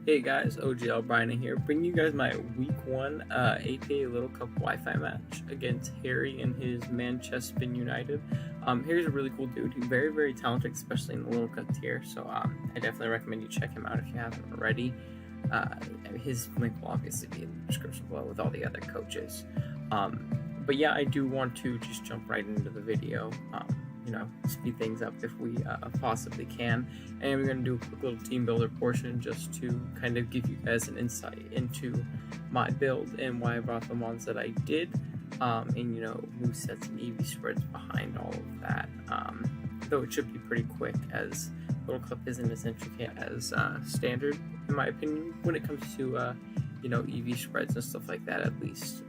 Hey guys, OGL Brian here, bringing you guys my week 1 APA Little Cup Wi-Fi match against Harry and his Manchespin United. Harry's a really cool dude. He's very, very talented, especially in the Little Cup tier. So I definitely recommend you check him out if you haven't already. His link will obviously be in the description below with all the other coaches. But yeah, I do want to just jump right into the video. Speed things up if we possibly can, and we're going to do a quick little team builder portion just to kind of give you guys an insight into my build and why I brought the ones that I did, and new sets and EV spreads behind all of that, though it should be pretty quick as Little Cup isn't as intricate as standard in my opinion when it comes to EV spreads and stuff like that, at least.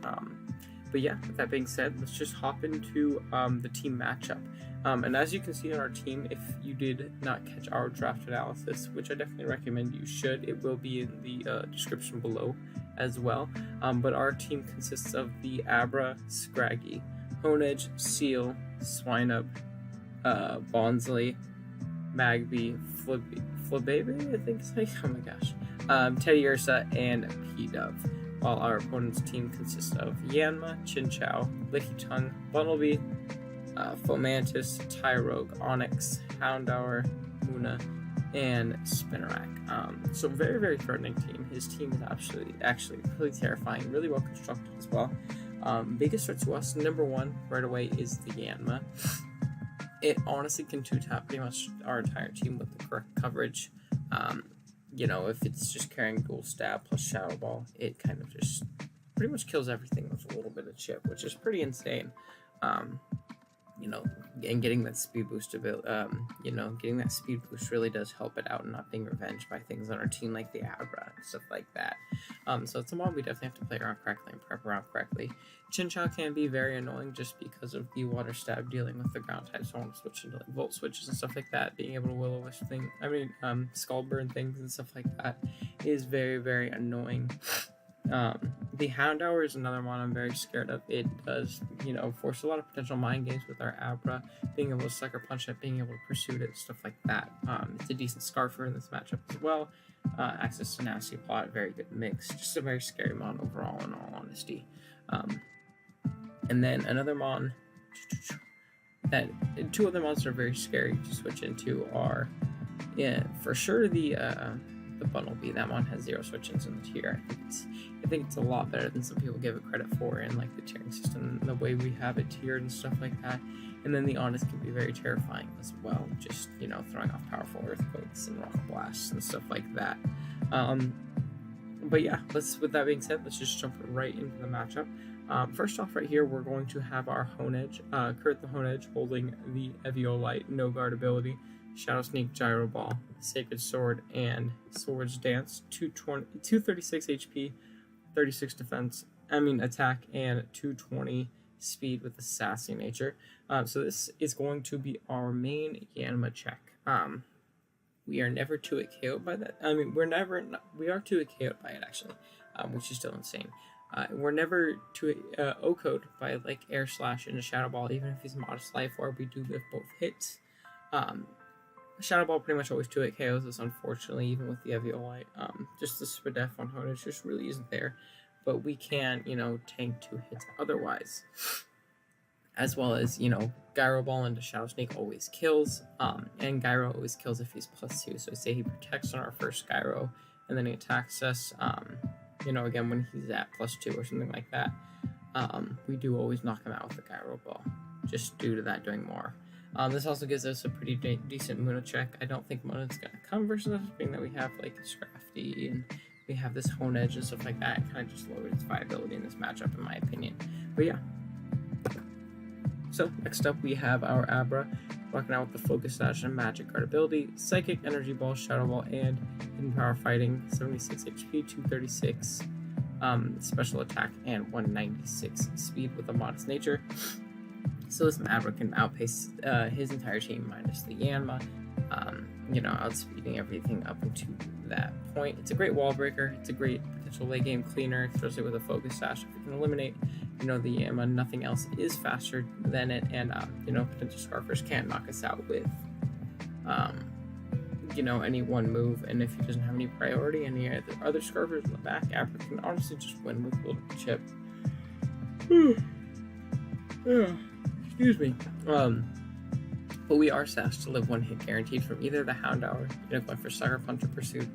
But yeah, with that being said, let's just hop into the team matchup. And as you can see on our team, if you did not catch our draft analysis, which I definitely recommend you should, it will be in the description below as well. But our team consists of the Abra, Scraggy, Honedge, Seal, Swineup, Bonsley, Magby, Flababy, I think it's like, oh my gosh, Teddy Ursa, and P-Dove. While our opponent's team consists of Yanma, Chinchou, Lickitung, Bunnelby, Fomantis, Tyrogue, Onyx, Houndour, Muna, and Spinnerack. So very, very threatening team. His team is actually really terrifying, really well constructed as well. Biggest threat to us, number one, right away, is the Yanma. It honestly can two-tap pretty much our entire team with the correct coverage. If it's just carrying dual stab plus Shadow Ball, it kind of just pretty much kills everything with a little bit of chip, which is pretty insane. And getting that speed boost getting that speed boost really does help it out and not being revenged by things on our team like the Abra and stuff like that. So it's a mod we definitely have to play around correctly and prep around correctly. Chinchou can be very annoying just because of the water stab dealing with the ground type, so I want to switch into like volt switches and stuff like that. Being able to will-o-wisp skull burn things and stuff like that is very, very annoying. The Houndour is another one I'm very scared of. It does, force a lot of potential mind games with our Abra, being able to sucker punch it, being able to pursue it, stuff like that. It's a decent Scarfer in this matchup as well. Access to Nasty Plot, very good mix. Just a very scary mon overall, in all honesty. And then another mon that two other mons that are very scary to switch into are, for sure the Bunnelby. That one has 0 switch-ins in the tier. I think it's a lot better than some people give it credit for in like the tiering system and the way we have it tiered and stuff like that. And then the Honest can be very terrifying as well, just throwing off powerful earthquakes and rock blasts and stuff like that. But yeah, with that being said, let's just jump right into the matchup. First off, right here, we're going to have our Honedge, Kurt the Honedge, holding the Eviolite, no guard ability, Shadow Sneak, Gyro Ball, Sacred Sword, and Swords Dance. 236 HP, 36 attack, and 220 speed with the sassy nature. So this is going to be our main Yanma check. We are never 2-hit KO'd by that. We are 2-hit KO'd by it actually, which is still insane. We're never O-code by like Air Slash and a Shadow Ball, even if he's Modest Life, or we do live both hits. Shadow Ball pretty much always 2-hit KOs us, unfortunately, even with the Eviolite. Just the Spadef on Honedge just really isn't there. But we can, tank 2 hits otherwise. As well as, Gyro Ball into Shadow Sneak always kills. And Gyro always kills if he's +2. So say he protects on our first Gyro, and then he attacks us, again, when he's at +2 or something like that. We do always knock him out with the Gyro Ball, just due to that doing more. This also gives us a pretty decent Muna check. I don't think Muna's going to come versus us, being that we have like Scrafty and we have this Honedge and stuff like that. It kind of just lowered its viability in this matchup, in my opinion. But yeah. So next up, we have our Abra, rocking out with the Focus Sash and Magic Guard ability, Psychic, Energy Ball, Shadow Ball, and Hidden Power Fighting, 76 HP, 236 special attack, and 196 speed with a Modest nature. So this Abra can outpace his entire team minus the Yanma, outspeeding everything up into that point. It's a great wall breaker. It's a great potential late game cleaner, especially with a Focus Sash. If we can eliminate, the Yanma, nothing else is faster than it, and potential Scarfers can knock us out with, any one move, and if he doesn't have any priority and any other scarfers in the back, APA can honestly just win with little chip. Excuse me. But we are sashed to live 1 hit guaranteed from either the Houndour, going for Sucker Punch or Pursuit,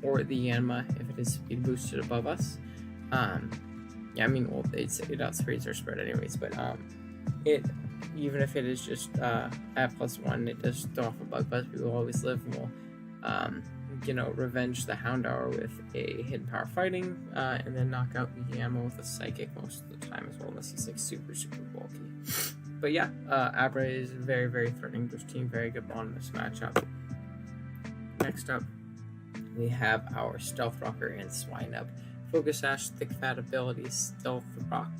or the Yanma if it is speed boosted above us. Yeah, I mean, well, it outspeeds our spread anyways, but it, even if it is just at +1, it does throw off a Bug Buzz. We will always live, and we'll revenge the Houndour with a hidden power fighting, and then knock out the Yanma with a psychic most of the time as well, unless he's like super bulky. But yeah, APA is very, very threatening to this team. Very good bond in this matchup. Next up, we have our Stealth Rocker and Swinub. Focus Sash, Thick Fat abilities, Stealth Rock,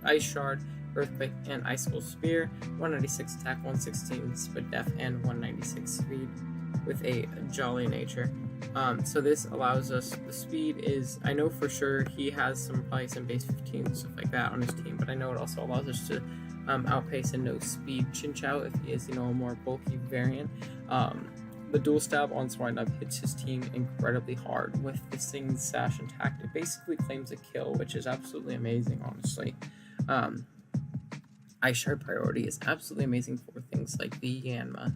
Ice Shard, Earthquake, and Icicle Spear. 196 attack, 116 speed def, and 196 speed with a jolly nature. So this allows us, the speed is, I know for sure he has probably some base 15 and stuff like that on his team, but I know it also allows us to outpace a no speed Chinchou if he is, a more bulky variant. The dual stab on Swinub hits his team incredibly hard with this thing's Sash intact. It basically claims a kill, which is absolutely amazing, honestly. Ice Shard priority is absolutely amazing for things like the Yanma,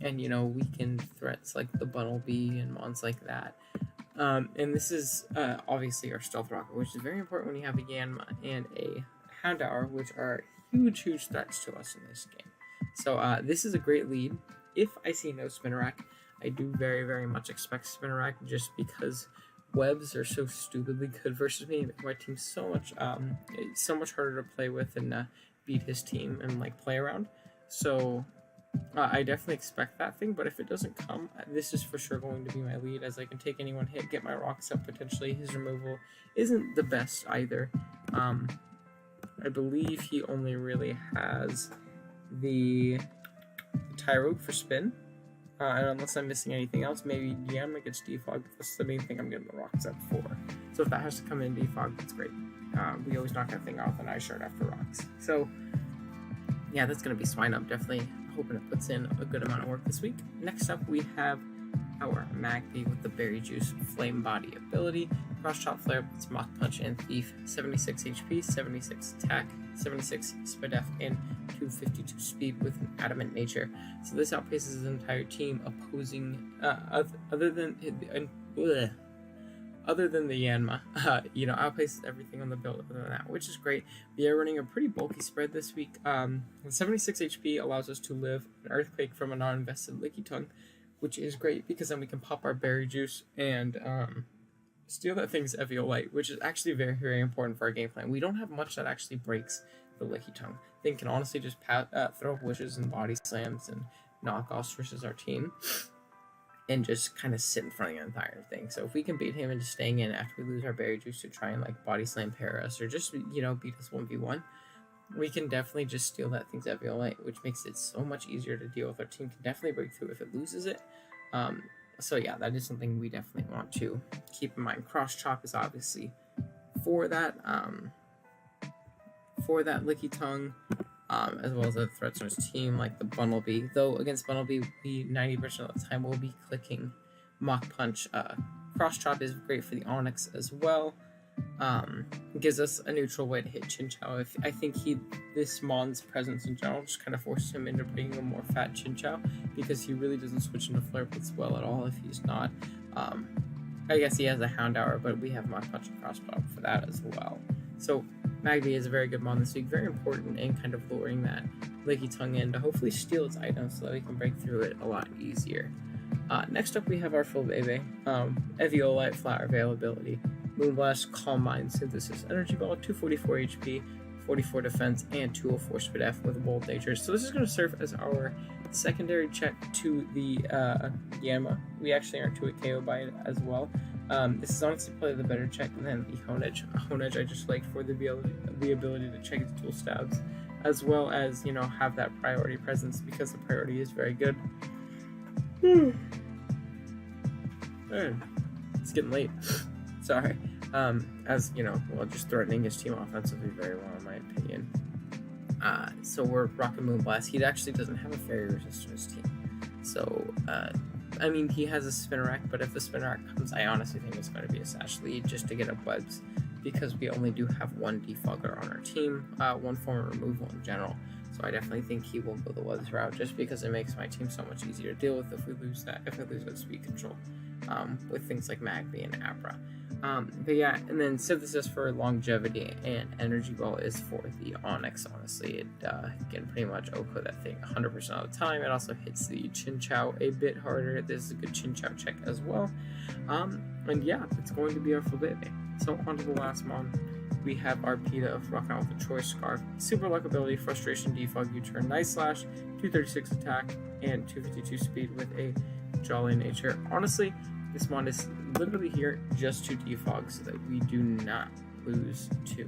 and weakened threats like the Bunnelby and mons like that. And this is obviously our Stealth Rocker, which is very important when you have a Yanma and a Houndour, which are huge threats to us in this game. So this is a great lead. If I see no Spinnerack, I do very, very much expect Spinnerack, just because webs are so stupidly good versus me. My team's so much harder to play with and beat his team and play around. So I definitely expect that thing, but if it doesn't come, this is for sure going to be my lead, as I can take any one hit, get my rocks up potentially. His removal isn't the best either. I believe he only really has the Tyrogue for spin, and unless I'm missing anything else, maybe Yanma gets defogged. That's the main thing I'm getting the rocks up for. So if that has to come in defogged, that's great. We always knock that thing off an Ice Shard after rocks. So yeah, that's going to be Swinub. Definitely hoping it puts in a good amount of work this week. Next up, we have our Magpie with the Berry Juice Flame Body ability. Cross Chop, Flare Blitz, Mach Punch, and Thief. 76 HP, 76 attack, 76 speed def, and 252 speed with an adamant nature. So this outpaces his entire team, opposing other than the Yanma, outpaces everything on the build other than that, which is great. We are running a pretty bulky spread this week. 76 HP allows us to live an Earthquake from a non-invested Lickitung, which is great because then we can pop our Berry Juice and steal that thing's Eviolite, which is actually very, very important for our game plan. We don't have much that actually breaks the Lickitung. Thing can honestly just throw up wishes and body slams and knockoffs versus our team, and just kind of sit in front of the entire thing. So if we can beat him into staying in after we lose our Berry Juice to try and body slam pair us, or just beat us 1v1, we can definitely just steal that thing's Eviolite, which makes it so much easier to deal with. Our team can definitely break through if it loses it. So yeah, that is something we definitely want to keep in mind. Cross Chop is obviously for that Lickitung, as well as other threats on his team like the Bunnelby. Though against Bunnelby, we 90% of the time will be clicking Mach Punch. Cross Chop is great for the Onyx as well. Gives us a neutral way to hit Chinchou. I think this Mon's presence in general just kind of forces him into being a more fat Chinchou, because he really doesn't switch into Flare Blitz well at all if he's not. I guess he has a Houndour, but we have Mach Punch and Cross Chop for that as well. So Magby is a very good Mon this week, very important in kind of luring that Lickitung in to hopefully steal its items so that we can break through it a lot easier. Next up, we have our Filbebe, Eviolite, Flower Availability, Moonblast, Calm Mind, Synthesis, Energy Ball, 244 HP, 44 Defense, and 204 Speed F with a Bold Nature. So this is going to serve as our secondary check to the Yanma. We actually aren't to a KO by it as well. This is honestly probably the better check than the Honedge. Honedge I just like for the ability to check its dual stabs, as well as, have that priority presence, because the priority is very good. It's getting late. Sorry. As just threatening his team offensively very well in my opinion. So we're rocking Moonblast. He actually doesn't have a fairy resist to his team. So, I mean, he has a Spinarak, but if the Spinarak comes, I honestly think it's going to be a Sash lead just to get up webs, because we only do have one defogger on our team, one form of removal in general. So I definitely think he will go the webs route, just because it makes my team so much easier to deal with if we lose that speed control, with things like Magby and Abra. But yeah, and then Synthesis for longevity, and Energy Ball is for the Onyx. Honestly, it can pretty much OHKO that thing 100% of the time. It also hits the Chinchou a bit harder. This is a good Chinchou check as well. And yeah, it's going to be our Flabébé. So on to the last mon. We have our PETA rocking out with the Choice Scarf, Super Luck ability, Frustration, Defog, U-turn, Nice Slash, 236 attack, and 252 speed with a Jolly nature. Honestly, this mon is literally here just to defog so that we do not lose to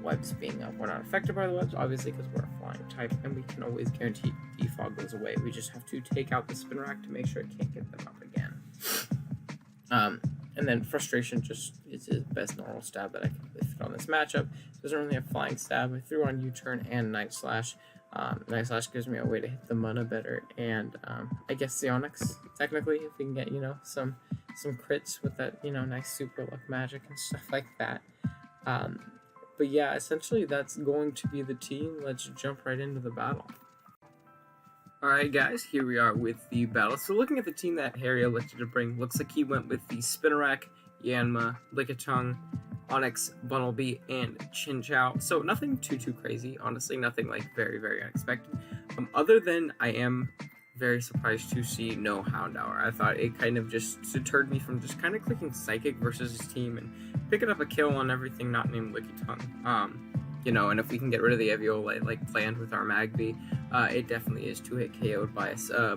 webs being up. We're not affected by the webs, obviously, because we're a flying type, and we can always guarantee defog goes away. We just have to take out the Spinarak to make sure it can't get them up again. And then Frustration just is his best normal stab that I can really fit on this matchup. Doesn't really have flying stab. I threw on U-turn and Night Slash. Night Slash gives me a way to hit the mana better, and I guess the Onyx, technically, if we can get, you know, some crits with that, you know, nice super luck magic and stuff like that. But yeah, essentially that's going to be the team. Let's jump right into the battle. Alright guys, here we are with the battle. So looking at the team that Harry elected to bring, looks like he went with the Spinarak, Yanma, Lickitung, Onyx, Bunnelby, and Chinchou. So nothing too crazy, honestly, nothing like very unexpected. Other than I am very surprised to see no Houndour. I thought it kind of just deterred me from just kind of clicking Psychic versus his team and picking up a kill on everything not named Lickitung. You know, and if we can get rid of the Eviolite like planned with our Magby, it definitely is 2-hit KO'd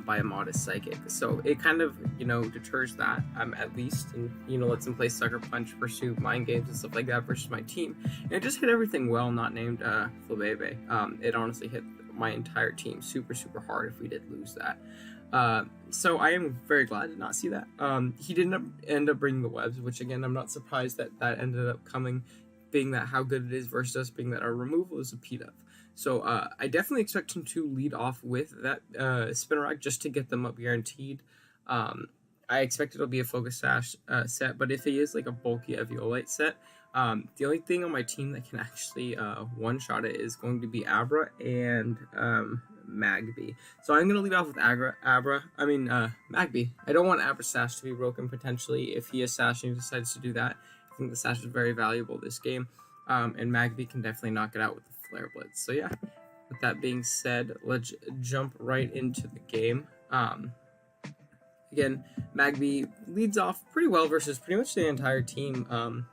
by a modest Psychic. So it kind of, you know, deters that at least, and, you know, lets him play Sucker Punch, pursue mind games and stuff like that versus my team. And it just hit everything well, not named Flabébé. It honestly hit my entire team super hard if we did lose that. So I am very glad to not see that. He didn't end up bringing the webs, which again, I'm not surprised that ended up coming, being that how good it is versus us, being that our removal is a PETA. So I definitely expect him to lead off with that Spinarak just to get them up guaranteed. I expect it'll be a Focus Sash set, but if he is like a bulky Eviolite set, the only thing on my team that can actually one-shot it is going to be Abra and Magby. So I'm going to lead off with Magby. I don't want Abra Sash to be broken potentially if he is Sash and he decides to do that. I think the Sash is very valuable this game, and Magby can definitely knock it out with the Flare Blitz. So yeah, with that being said, let's jump right into the game. Again, Magby leads off pretty well versus pretty much the entire team.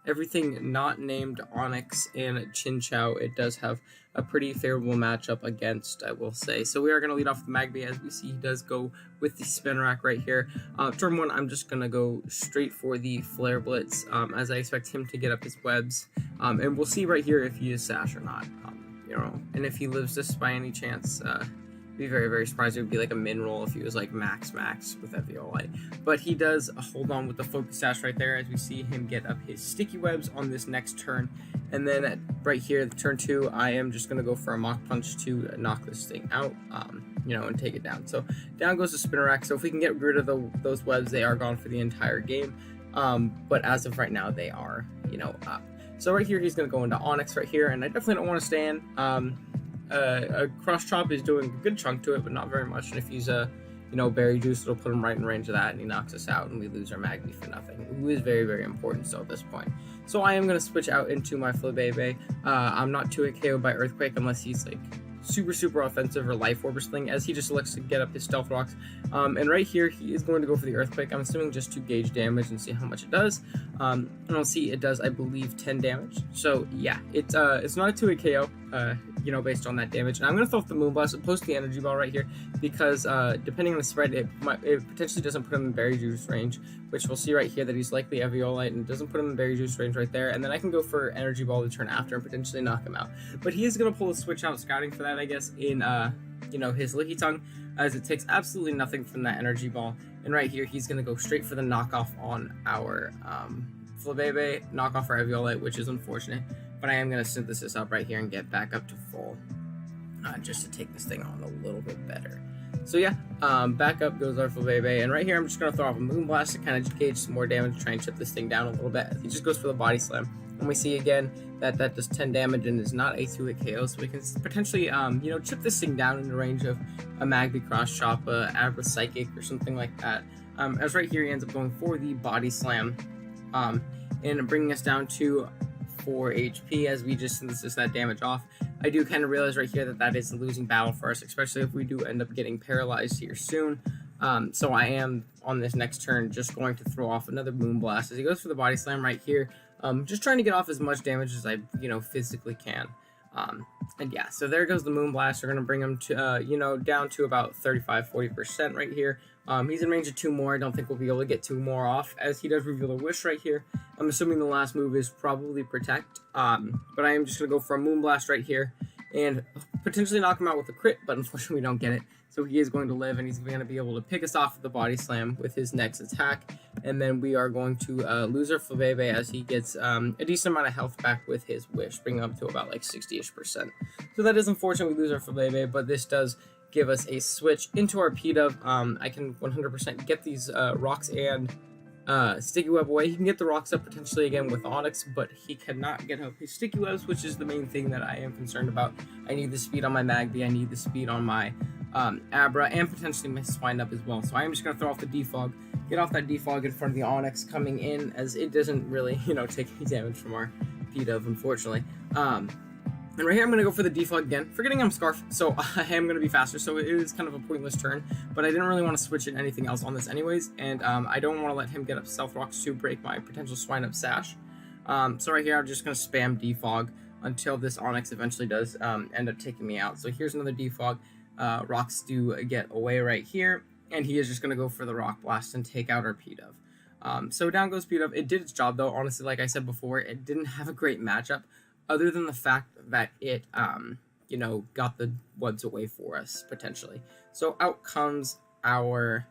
Everything not named Onyx and Chinchou, it does have a pretty favorable matchup against, I will say. So we are going to lead off with Magby. As we see, he does go with the Spinarak right here. Turn 1, I'm just going to go straight for the Flare Blitz, as I expect him to get up his webs. And we'll see right here if he is Sash or not. You know, and if he lives this by any chance, be very surprised. It would be like a min roll if he was like max with Eviolite. But he does hold on with the Focus Sash right there as we see him get up his sticky webs on this next turn. And then right here, turn 2, I am just going to go for a Mach Punch to knock this thing out, you know, and take it down. So down goes the Spinarak. So if we can get rid of those webs, they are gone for the entire game. But as of right now, they are, you know, up. So right here, he's going to go into Onyx right here, and I definitely don't want to stand. A Cross Chop is doing a good chunk to it, but not very much. And if he's you know, Berry Juice, it'll put him right in range of that, and he knocks us out, and we lose our Magby for nothing, who is very important still at this point. So I am going to switch out into my Flabébé. I'm not 2-hit KO'd by Earthquake unless he's like super offensive or Life Orb or something, as he just elects to get up his Stealth Rocks. And right here, he is going to go for the Earthquake. I'm assuming just to gauge damage and see how much it does. And I'll see it does, I believe, 10 damage. So yeah, it's not a 2-hit KO, you know, based on that damage. And I'm going to throw off the Moonblast and post the Energy Ball right here, because depending on the spread, it potentially doesn't put him in Berry Juice range, which we'll see right here that he's likely Eviolite and doesn't put him in Berry Juice range right there. And then I can go for Energy Ball to turn after and potentially knock him out. But he is going to pull a switch out scouting for that, I guess, in you know, his Lickitung, as it takes absolutely nothing from that Energy Ball. And right here, he's going to go straight for the knockoff on our Flabébé, knock off our Eviolite, which is unfortunate. But I am going to Synthesis up right here and get back up to full, just to take this thing on a little bit better. So yeah, back up goes our Flabebe, and right here I'm just going to throw off a Moonblast to kind of gauge some more damage, try and chip this thing down a little bit. He just goes for the Body Slam, and we see again that does 10 damage and is not a 2-hit KO, so we can potentially, chip this thing down in the range of a Magby Cross Chop, Abra Psychic, or something like that. As right here he ends up going for the Body Slam, and bringing us down to 4 HP as we just synthesis that damage off. I do kind of realize right here that is a losing battle for us, especially if we do end up getting paralyzed here soon. So I am, on this next turn, just going to throw off another Moonblast as he goes for the Body Slam right here. Just trying to get off as much damage as I, physically can. And yeah, so there goes the Moonblast. We're going to bring him to, down to about 35-40% right here. He's in range of 2 more. I don't think we'll be able to get 2 more off, as he does reveal a Wish right here. I'm assuming the last move is probably Protect, but I am just going to go for a Moonblast right here and potentially knock him out with a crit, but unfortunately we don't get it. So he is going to live, and he's going to be able to pick us off with the Body Slam with his next attack. And then we are going to lose our Flabebe as he gets a decent amount of health back with his Wish, bringing up to about like 60-ish%. So that is unfortunate, we lose our Flabebe, but this does give us a switch into our P-Dove. I can 100% get these rocks and Sticky Web away. He can get the rocks up potentially again with Onyx, but he cannot get up his Sticky Webs, which is the main thing that I am concerned about. I need the speed on my Magby, I need the speed on my Abra, and potentially my Swine Up as well. So I am just going to throw off the Defog, get off that Defog in front of the Onyx coming in, as it doesn't really, take any damage from our P-Dove, unfortunately. And right here, I'm going to go for the Defog again, forgetting I'm Scarf, so I am going to be faster, so it is kind of a pointless turn, but I didn't really want to switch in anything else on this anyways, and I don't want to let him get up Stealth Rocks to break my potential Swine Up Sash. So right here, I'm just going to spam Defog until this Onyx eventually does end up taking me out. So here's another Defog. Rocks do get away right here, and he is just going to go for the Rock Blast and take out our P-Dove. So down goes P-Dove. It did its job, though. Honestly, like I said before, it didn't have a great matchup, other than the fact that it, got the webs away for us, potentially. So out comes our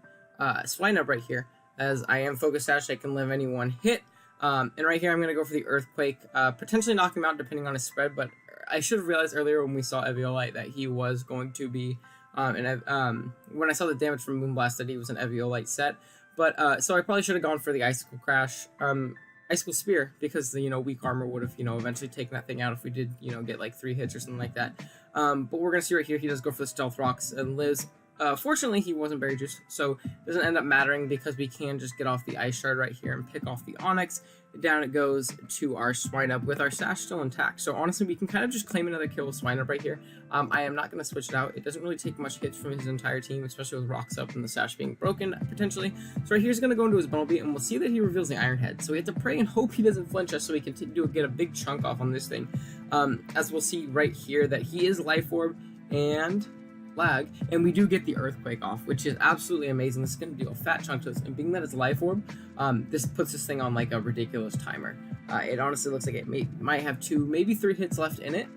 Swine Up right here. As I am Focus Sash, I can live any one hit. And right here, I'm going to go for the Earthquake, potentially knock him out depending on his spread, but I should have realized earlier when we saw Eviolite that he was going to be, when I saw the damage from Moonblast, that he was an Eviolite set. But, so I probably should have gone for the Icicle Crash, Icicle Spear, because the, weak armor would have, eventually taken that thing out if we did, get like 3 hits or something like that. But we're going to see right here, he does go for the Stealth Rocks and lives. Fortunately, he wasn't Berry Juice, so it doesn't end up mattering because we can just get off the Ice Shard right here and pick off the Onyx. Down it goes to our Swine Up with our Sash still intact. So honestly, we can kind of just claim another kill with Swine Up right here. I am not going to switch it out. It doesn't really take much hits from his entire team, especially with Rocks up and the Sash being broken, potentially. So right here, he's going to go into his Bunnelby, and we'll see that he reveals the Iron Head. So we have to pray and hope he doesn't flinch us so we can get a big chunk off on this thing. As we'll see right here that he is Life Orb and lag, and we do get the Earthquake off, which is absolutely amazing. This is going to deal a fat chunk to us, and being that it's Life Orb, this puts this thing on like a ridiculous timer. It honestly looks like it might have 2, maybe 3 hits left in it.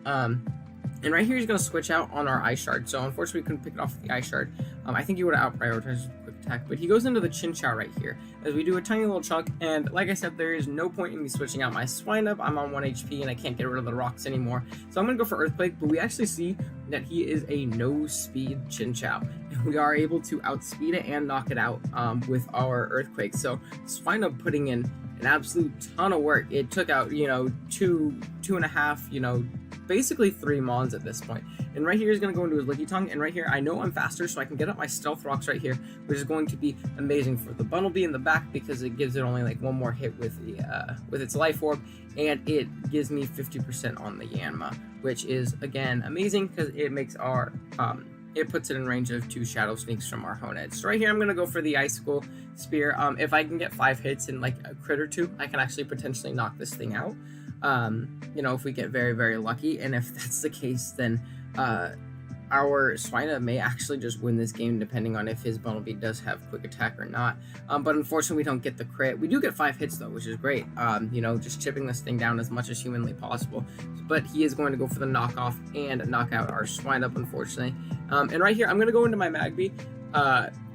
And right here he's going to switch out on our Ice Shard, so unfortunately we couldn't pick it off with the Ice Shard. I think he would have out-prioritized quick attack, but he goes into the Chinchou right here, as we do a tiny little chunk, and like I said, there is no point in me switching out my Swine Up. I'm on 1 HP, and I can't get rid of the rocks anymore, so I'm going to go for Earthquake, but we actually see that he is a no-speed Chinchou, and we are able to outspeed it and knock it out with our Earthquake. So Swine Up putting in an absolute ton of work. It took out, 2.5, basically 3 Mons at this point. And right here he's going to go into his Licky Tongue, and right here I know I'm faster, so I can get up my Stealth Rocks right here, which is going to be amazing for the Bunnelby in the back because it gives it only like 1 more hit with the with its Life Orb, and it gives me 50% on the Yanma, which is again amazing because it makes our it puts it in range of 2 Shadow Sneaks from our Honed. So right here I'm going to go for the Icicle Spear. If I can get 5 hits and like a crit or 2, I can actually potentially knock this thing out. If we get very, very lucky, and if that's the case, then our Swine Up may actually just win this game depending on if his Bunnelby does have quick attack or not. But unfortunately we don't get the crit. We do get 5 hits though, which is great. Just chipping this thing down as much as humanly possible. But he is going to go for the knockoff and knock out our Swine Up, unfortunately. And right here I'm going to go into my Magby.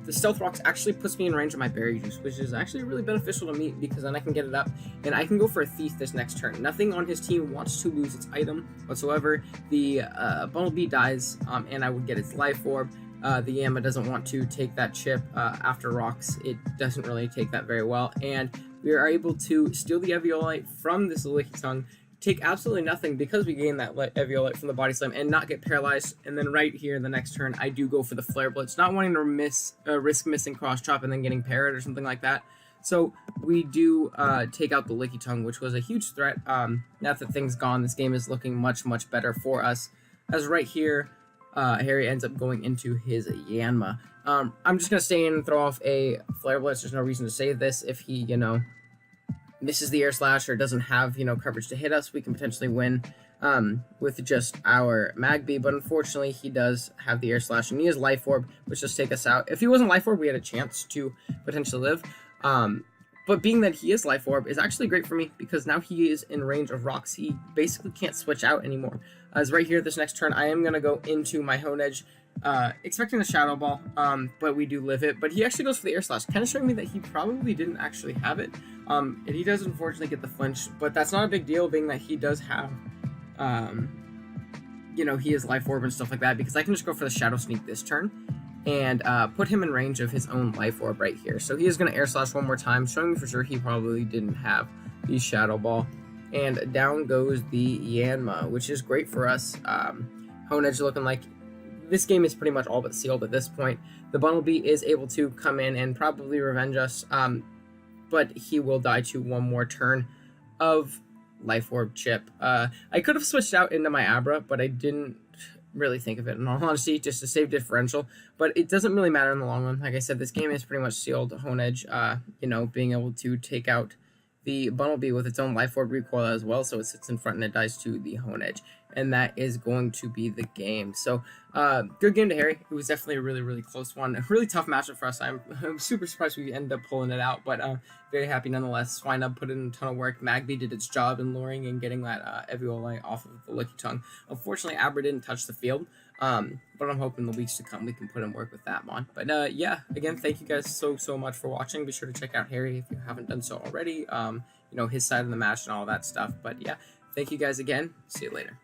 The Stealth Rocks actually puts me in range of my Berry Juice, which is actually really beneficial to me because then I can get it up and I can go for a Thief this next turn. Nothing on his team wants to lose its item whatsoever. The Bunnelby dies and I would get its Life Orb. The Yanma doesn't want to take that chip after rocks. It doesn't really take that very well, and we are able to steal the Eviolite from this Lickitung, take absolutely nothing because we gain that Eviolite from the Body Slam and not get paralyzed. And then right here in the next turn, I do go for the Flare Blitz, not wanting to risk missing Cross Chop and then getting parried or something like that. So we do take out the Lickitung, which was a huge threat. Now that thing's gone, this game is looking much, much better for us. As right here, Harry ends up going into his Yanma. I'm just going to stay in and throw off a Flare Blitz. There's no reason to save this. If he, misses the Air Slash or doesn't have, coverage to hit us, we can potentially win with just our Magby. But unfortunately, he does have the Air Slash, and he has Life Orb, which does take us out. If he wasn't Life Orb, we had a chance to potentially live. But being that he is Life Orb is actually great for me because now he is in range of rocks. He basically can't switch out anymore. As right here, this next turn, I am going to go into my Honedge, expecting the Shadow Ball, but we do live it. But he actually goes for the Air Slash, kind of showing me that he probably didn't actually have it. And he does unfortunately get the flinch, but that's not a big deal, being that he does have, he is Life Orb and stuff like that, because I can just go for the Shadow Sneak this turn and put him in range of his own Life Orb right here. So he is going to Air Slash one more time, showing me for sure he probably didn't have the Shadow Ball. And down goes the Yanma, which is great for us. Honedge looking like this game is pretty much all but sealed at this point. The Bunnelby is able to come in and probably revenge us, but he will die to one more turn of Life Orb chip. I could have switched out into my Abra, but I didn't really think of it in all honesty, just to save differential. But it doesn't really matter in the long run. Like I said, this game is pretty much sealed. Honedge, being able to take out the Bunnelby with its own Life Orb recoil as well, so it sits in front and it dies to the Honedge. And that is going to be the game. So, good game to Harry. It was definitely a really, really close one. A really tough matchup for us. I'm super surprised we ended up pulling it out, but very happy nonetheless. Swinub put in a ton of work. Magby did its job in luring and getting that Eviolite off of the Lickitung. Unfortunately, Abra didn't touch the field, but I'm hoping the weeks to come we can put in work with that one. But yeah, again, thank you guys so much for watching. Be sure to check out Harry if you haven't done so already. His side of the match and all that stuff. But yeah, thank you guys again. See you later.